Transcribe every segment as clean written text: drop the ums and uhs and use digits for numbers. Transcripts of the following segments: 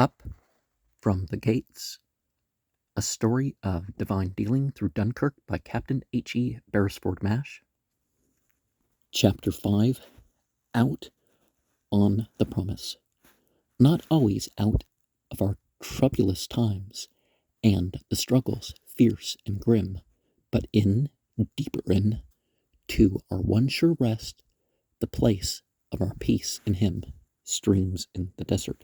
Up from the Gates, a story of divine dealing through Dunkirk by Captain H.E. Beresford Mash. Chapter 5, Out on the Promise. Not always out of our troublous times, and the struggles fierce and grim, but in, deeper in, to our one sure rest, the place of our peace in Him, streams in the desert.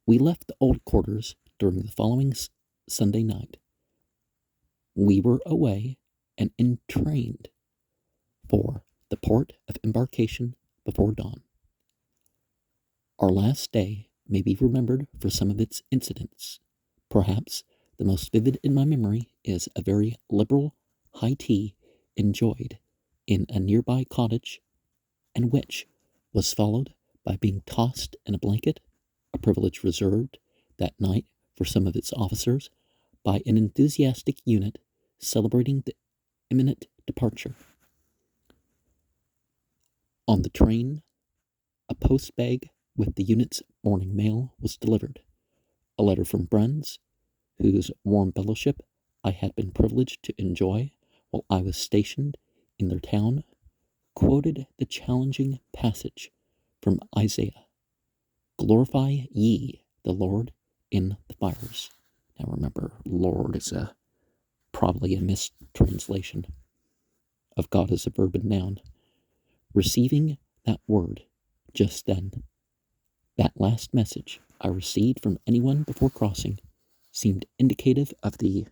We left the old quarters during the following Sunday night. We were away and entrained for the port of embarkation before dawn. Our last day may be remembered for some of its incidents. Perhaps the most vivid in my memory is a very liberal high tea enjoyed in a nearby cottage, and which was followed by being tossed in a blanket, a privilege reserved that night for some of its officers, by an enthusiastic unit celebrating the imminent departure. On the train, a post bag with the unit's morning mail was delivered. A letter from friends, whose warm fellowship I had been privileged to enjoy while I was stationed in their town, quoted the challenging passage from Isaiah, "Glorify ye the Lord in the fires." Now remember, Lord is probably a mistranslation of God as a verb and noun. Receiving that word just then, that last message I received from anyone before crossing seemed indicative of the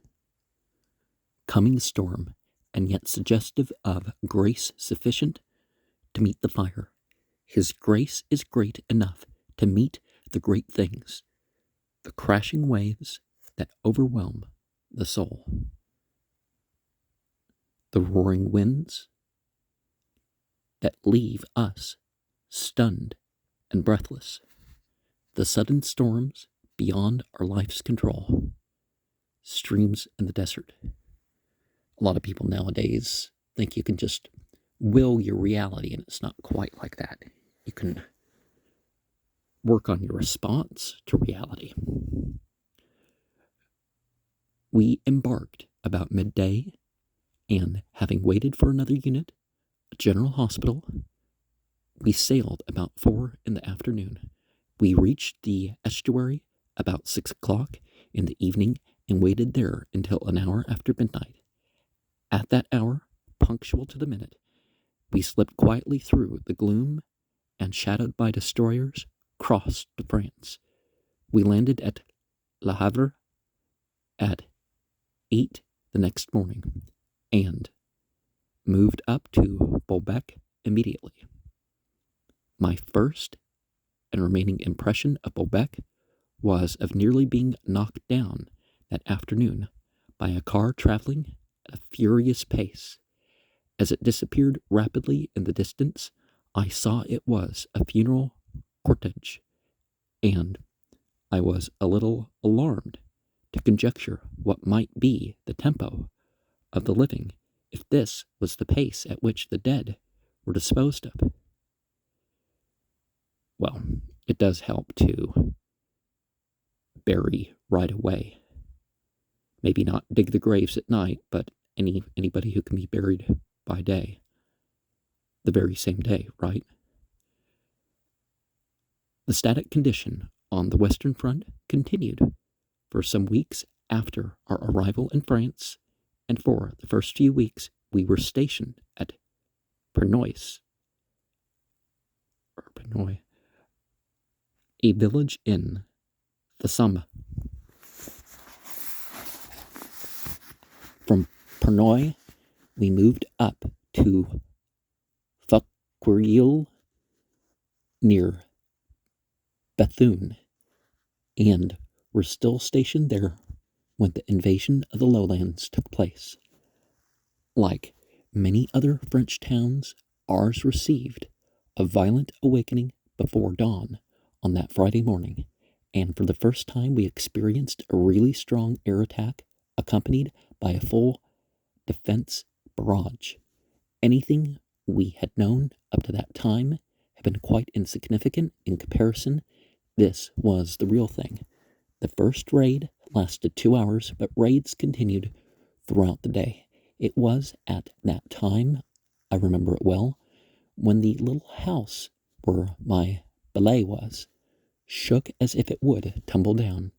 coming storm, and yet suggestive of grace sufficient to meet the fire. His grace is great enough to meet the great things, the crashing waves that overwhelm the soul, the roaring winds that leave us stunned and breathless, the sudden storms beyond our life's control, streams in the desert. A lot of people nowadays think you can just will your reality, and it's not quite like that. You can work on your response to reality. We embarked about midday, and having waited for another unit, a general hospital, we sailed about 4 in the afternoon. We reached the estuary about 6 o'clock in the evening and waited there until an hour after midnight. At that hour, punctual to the minute, we slipped quietly through the gloom and, shadowed by destroyers, crossed to France. We landed at Le Havre at 8 the next morning and moved up to Bolbec immediately. My first and remaining impression of Bolbec was of nearly being knocked down that afternoon by a car traveling at a furious pace. As it disappeared rapidly in the distance, I saw it was a funeral cortege, and I was a little alarmed to conjecture what might be the tempo of the living if this was the pace at which the dead were disposed of. Well, it does help to bury right away. Maybe not dig the graves at night, but anybody who can be buried by day, the very same day, right? The static condition on the Western Front continued for some weeks after our arrival in France, and for the first few weeks we were stationed at Pernois, a village in the Somme. From Pernois, we moved up to Fauquerolles near Bethune, and were still stationed there when the invasion of the lowlands took place. Like many other French towns, ours received a violent awakening before dawn on that Friday morning, and for the first time we experienced a really strong air attack accompanied by a full defense barrage. Anything we had known up to that time had been quite insignificant in comparison This was the real thing. The first raid lasted 2 hours, but raids continued throughout the day. It was at that time, I remember it well, when the little house where my belay was shook as if it would tumble down.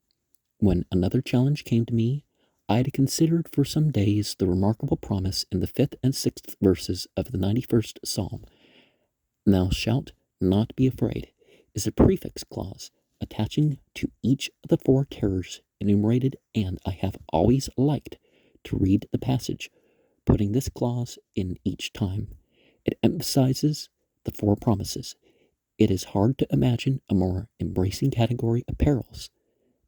When another challenge came to me, I had considered for some days the remarkable promise in the 5th and 6th verses of the 91st Psalm. Thou shalt not be afraid is a prefix clause attaching to each of the 4 terrors enumerated, and I have always liked to read the passage, putting this clause in each time. It emphasizes the 4 promises. It is hard to imagine a more embracing category of perils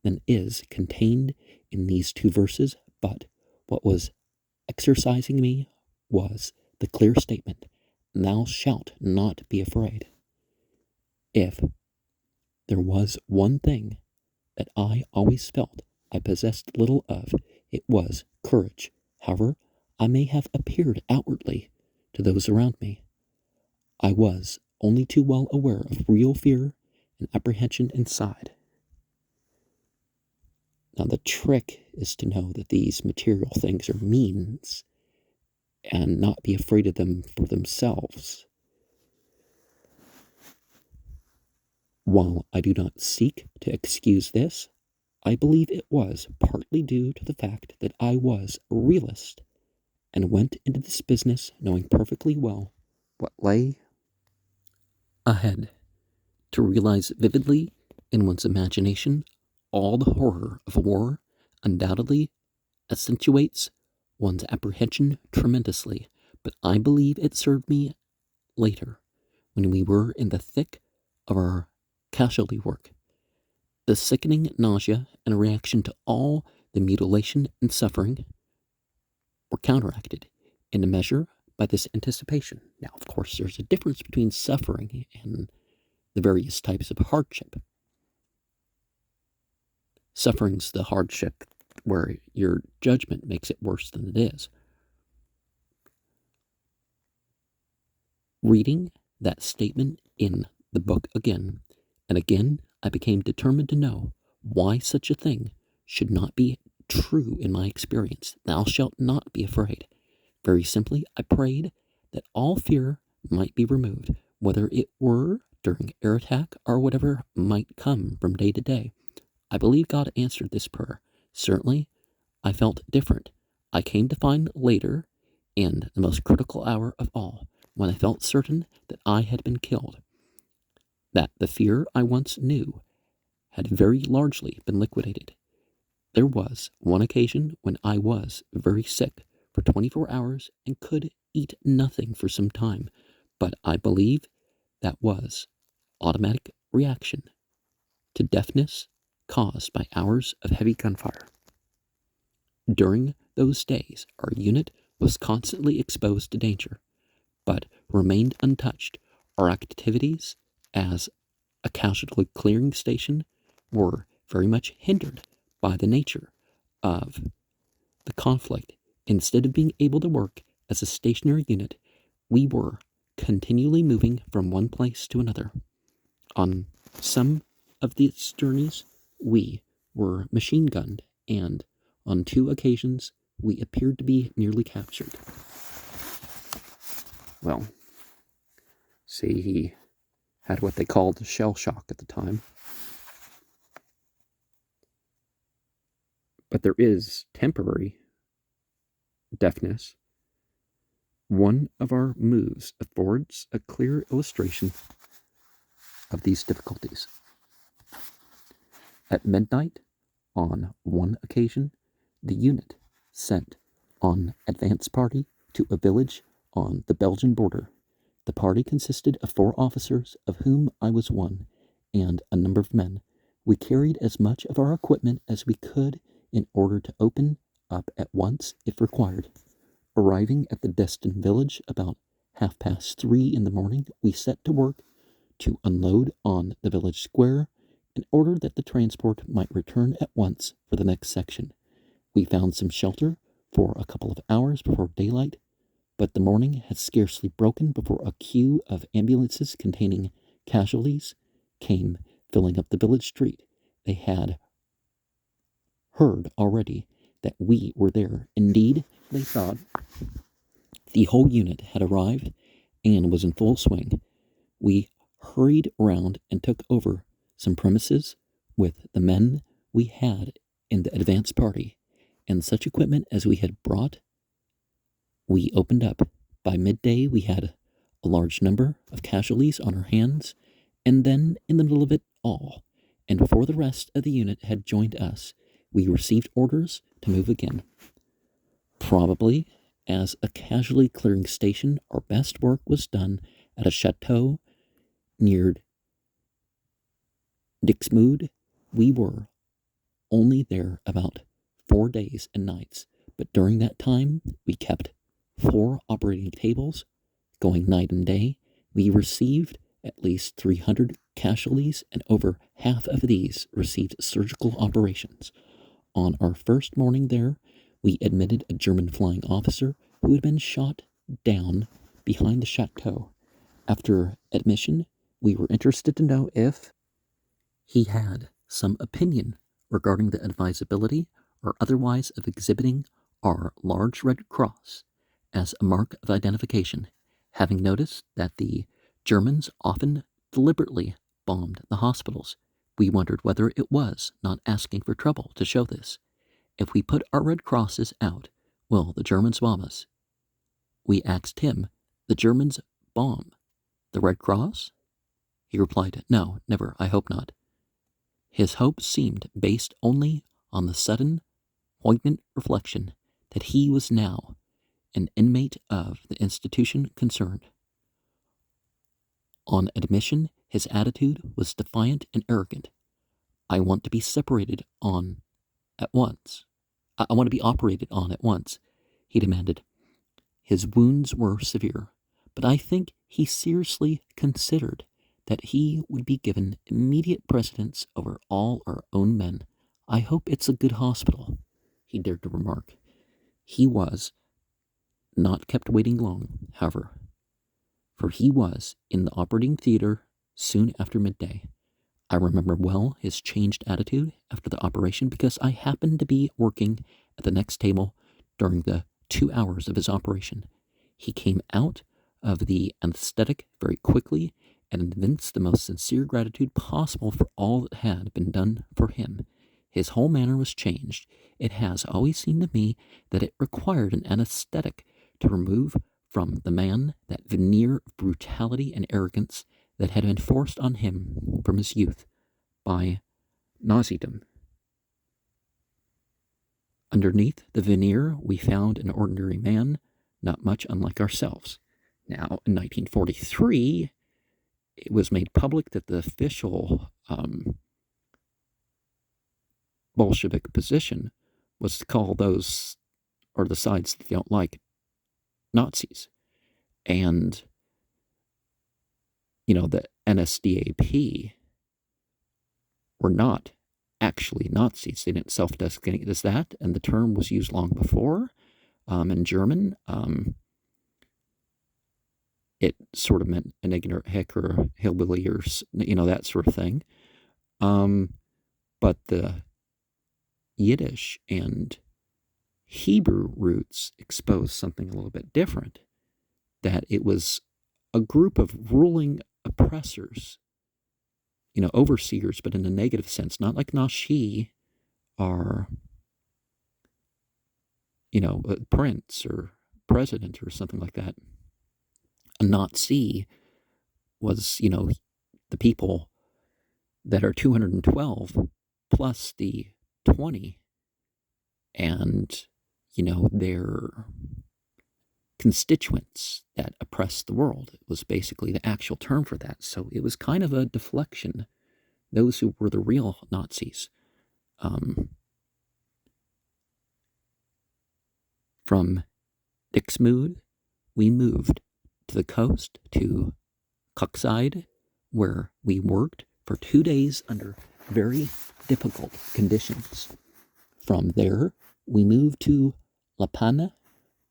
than is contained in these 2 verses, but what was exercising me was the clear statement, thou shalt not be afraid. If there was one thing that I always felt I possessed little of, it was courage. However, I may have appeared outwardly to those around me, I was only too well aware of real fear and apprehension inside. Now, the trick is to know that these material things are means and not be afraid of them for themselves. While I do not seek to excuse this, I believe it was partly due to the fact that I was a realist and went into this business knowing perfectly well what lay ahead. To realize vividly in one's imagination all the horror of war undoubtedly accentuates one's apprehension tremendously, but I believe it served me later when we were in the thick of our casualty work. The sickening nausea and a reaction to all the mutilation and suffering were counteracted in a measure by this anticipation. Now, of course, there's a difference between suffering and the various types of hardship. Suffering's the hardship where your judgment makes it worse than it is. Reading that statement in the book again and again, I became determined to know why such a thing should not be true in my experience. Thou shalt not be afraid. Very simply, I prayed that all fear might be removed, whether it were during air attack or whatever might come from day to day. I believe God answered this prayer. Certainly, I felt different. I came to find later, and the most critical hour of all, when I felt certain that I had been killed, that the fear I once knew had very largely been liquidated. There was one occasion when I was very sick for 24 hours and could eat nothing for some time, but I believe that was automatic reaction to deafness caused by hours of heavy gunfire. During those days, our unit was constantly exposed to danger, but remained untouched. Our activities as a casualty clearing station were very much hindered by the nature of the conflict. Instead of being able to work as a stationary unit, we were continually moving from one place to another. On some of these journeys, we were machine gunned, and on 2 occasions, we appeared to be nearly captured. Well, see, he had what they called shell shock at the time. But there is temporary deafness. One of our moves affords a clear illustration of these difficulties. At midnight, on one occasion, the unit sent on advance party to a village on the Belgian border. The party consisted of 4 officers, of whom I was one, and a number of men. We carried as much of our equipment as we could in order to open up at once if required. Arriving at the destined village about 3:30 in the morning, we set to work to unload on the village square in order that the transport might return at once for the next section. We found some shelter for a couple of hours before daylight, but the morning had scarcely broken before a queue of ambulances containing casualties came filling up the village street. They had heard already that we were there. Indeed, they thought the whole unit had arrived and was in full swing. We hurried around and took over some premises with the men we had in the advance party and such equipment as we had brought. We opened up. By midday, we had a large number of casualties on our hands, and then, in the middle of it all, and before the rest of the unit had joined us, we received orders to move again. Probably, as a casualty clearing station, our best work was done at a chateau near Dixmude. We were only there about 4 days and nights, but during that time, we kept 4 operating tables going night and day. We received at least 300 casualties, and over half of these received surgical operations. On our first morning there, we admitted a German flying officer who had been shot down behind the chateau. After admission, we were interested to know if he had some opinion regarding the advisability or otherwise of exhibiting our large red cross as a mark of identification, having noticed that the Germans often deliberately bombed the hospitals. We wondered whether it was not asking for trouble to show this. If we put our red crosses out, will the Germans bomb us? We asked him, the Germans bomb the Red Cross? He replied, no, never, I hope not. His hope seemed based only on the sudden, poignant reflection that he was now an inmate of the institution concerned. On admission, his attitude was defiant and arrogant. I want to be separated on at once. I want to be operated on at once, he demanded. His wounds were severe, but I think he seriously considered that he would be given immediate precedence over all our own men. I hope it's a good hospital, he dared to remark. He was not kept waiting long, however, for he was in the operating theater soon after midday. I remember well his changed attitude after the operation because I happened to be working at the next table during the 2 hours of his operation. He came out of the anesthetic very quickly and evinced the most sincere gratitude possible for all that had been done for him. His whole manner was changed. It has always seemed to me that it required an anesthetic to remove from the man that veneer of brutality and arrogance that had been forced on him from his youth by Nazism. Underneath the veneer, we found an ordinary man, not much unlike ourselves. Now, in 1943, it was made public that the official Bolshevik position was to call those, or the sides that they don't like, Nazis. And, the NSDAP were not actually Nazis. They didn't self-designate as that, and the term was used long before. In German, it sort of meant an ignorant hick or a hillbilly or, that sort of thing. But the Yiddish and Hebrew roots expose something a little bit different, that it was a group of ruling oppressors, overseers, but in a negative sense, not like Nashi are, a prince or president or something like that. A Nazi was, the people that are 212 plus the 20 and, their constituents that oppressed the world. It was basically the actual term for that. So it was kind of a deflection. Those who were the real Nazis. From Dixmude, we moved to the coast to Coxide, where we worked for 2 days under very difficult conditions. From there, we moved to La Panne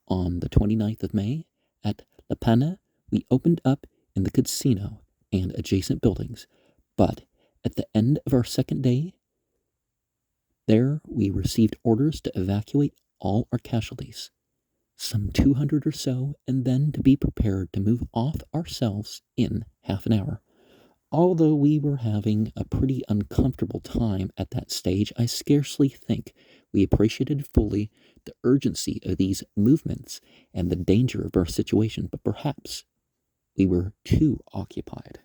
on the 29th of May. At La Panne, we opened up in the casino and adjacent buildings, but At the end of our second day there, we received orders to evacuate all our casualties, some 200 or so, and then to be prepared to move off ourselves in half an hour. Although we were having a pretty uncomfortable time at that stage, I scarcely think we appreciated fully the urgency of these movements and the danger of our situation, but perhaps we were too occupied.